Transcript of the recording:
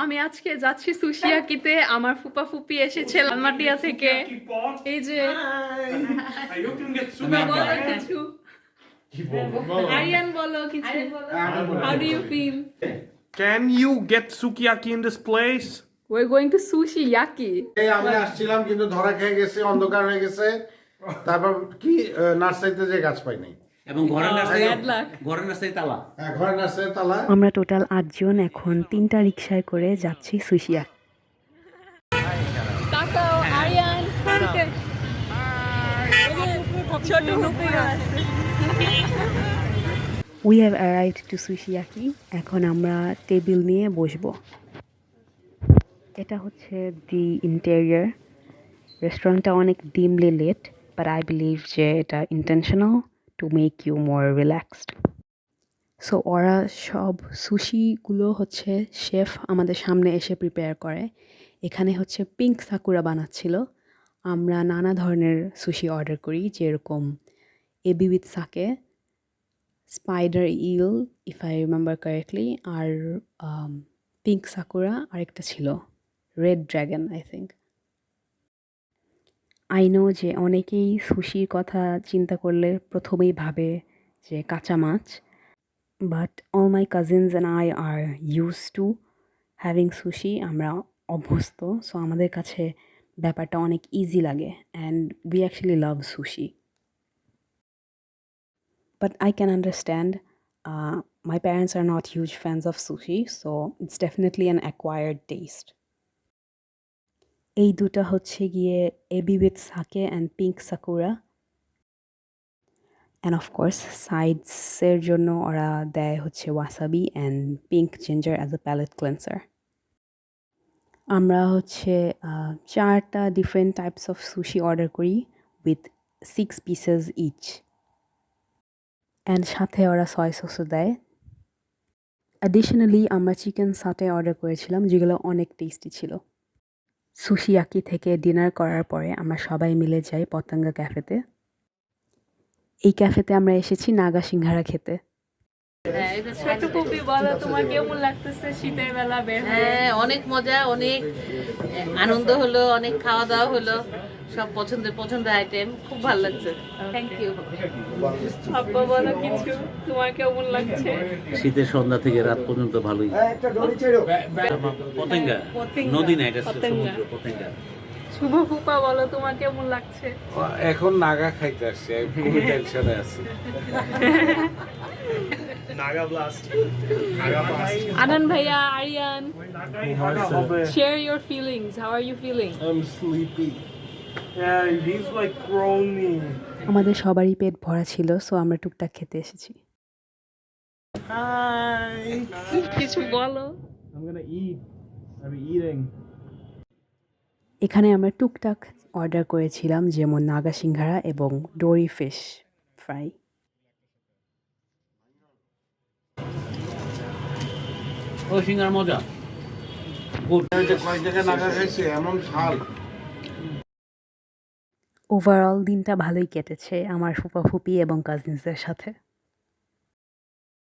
আমি আজকে যাচ্ছি সুশিয়াকিতে। আমার ফুপা ফুপি এসেছে লালমাটিয়া থেকে। এই যে বলো কিছু, আরিয়ান বলো কিছু। How do you feel? Can you get sukiyaki in this place? We're going to Sushiyaki. আমি আসছিলাম কিন্তু ধরা খেয়ে গেছে, অন্ধকার হয়ে গেছে। তারপর কি নার্সারিতে যে গাছ পাই নাই, এবং ঘরের নার্সারি তালা। হ্যাঁ, ঘরের নার্সারি তালা। আমরা টোটাল 8 জন এখন 3টা রিকশায় করে যাচ্ছি সুশিয়াকি। তাকাও আরিয়ান, ছোট নুপুরা আছে। We have arrived to Sushiyaki. এখন আমরা টেবিল নিয়ে বসবো। এটা হচ্ছে দি ইন্টেরিয়র। রেস্টুরেন্টটা অনেক dimly lit, but I believe যে এটা intentional to make you more relaxed. So ওরা সব সুশিগুলো হচ্ছে শেফ আমাদের সামনে এসে প্রিপেয়ার করে। এখানে হচ্ছে পিঙ্ক সাকুরা বানাচ্ছিল। আমরা নানা ধরনের সুশি অর্ডার করি, যেরকম ebi with sake, spider eel if I remember correctly, আর পিঙ্ক সাকুরা আরেকটা ছিল red dragon I think. I know যে অনেকেই সুশির কথা চিন্তা করলে প্রথমেই ভাবে যে কাঁচা মাছ, but all my cousins and I are use to having sushi. আমরা অভ্যস্ত, সো আমাদের কাছে ব্যাপারটা অনেক ইজি লাগে and we actually love sushi. But I can understand. My parents are not huge fans of sushi, so it's definitely an acquired taste. এই দুটা হচ্ছে গিয়ে ebi with sake and pink sakura. And of course সাইডসের জন্য ওরা দেয় হচ্ছে wasabi and pink ginger as a palate cleanser. আমরা হচ্ছে 4টা different types of sushi order করি উইথ 6 পিসেস ইচ। অ্যান্ড সাথে ওরা সয় সসও দেয়। অ্যাডিশনালি আমরা চিকেন সাটে অর্ডার করেছিলাম, যেগুলো অনেক টেস্টি ছিল। সুশিয়াকি থেকে ডিনার করার পরে আমরা সবাই মিলে যাই পতঙ্গা ক্যাফেতে। এই ক্যাফেতে আমরা এসেছি নাগা সিংহারা খেতে। ছোট পুপি বলো তোমার কেমন লাগতেছে শীতের বেলা বের হয়ে? হ্যাঁ, অনেক মজা, অনেক আনন্দ হলো, অনেক খাওয়া দাওয়া হলো, সব পছন্দ আইটেম, খুব ভালো লাগছে। Thank you. আব্বা বলো কিছু, তোমার কেমন লাগছে? শীতের সন্ধ্যা থেকে রাত পর্যন্ত ভালোই। পতেঙ্গা নদী না, এটা সমুদ্র। পতেঙ্গা। শুভ ফুপা বলো তোমার কেমন লাগছে? এখন নাগা খাইতে আসছে, খুবই টেনশনে আছি। আনন্দ ভাইয়া, Aryan, share your feelings. How are you feeling? I'm sleepy. Yeah, he's like groaning. আমাদের সবারই পেট ভরা ছিল, সো আমরা টুকটাক খেতে এসেছি। Hi. কিছু বলো। I'm gonna eat. I'm eating. এখানে আমরা টুকটাক অর্ডার করেছিলাম, যেমন নাগা সিংহারা এবং ডোরি ফিশ ফ্রাই। ও সিঙ্গার মজা। কয়েক জায়গায় নাগা খাইছি, এমন ঝাল। ওভারঅল দিনটা ভালোই কেটেছে আমার ফুপা ফুপি এবং কাজিনসদের সাথে।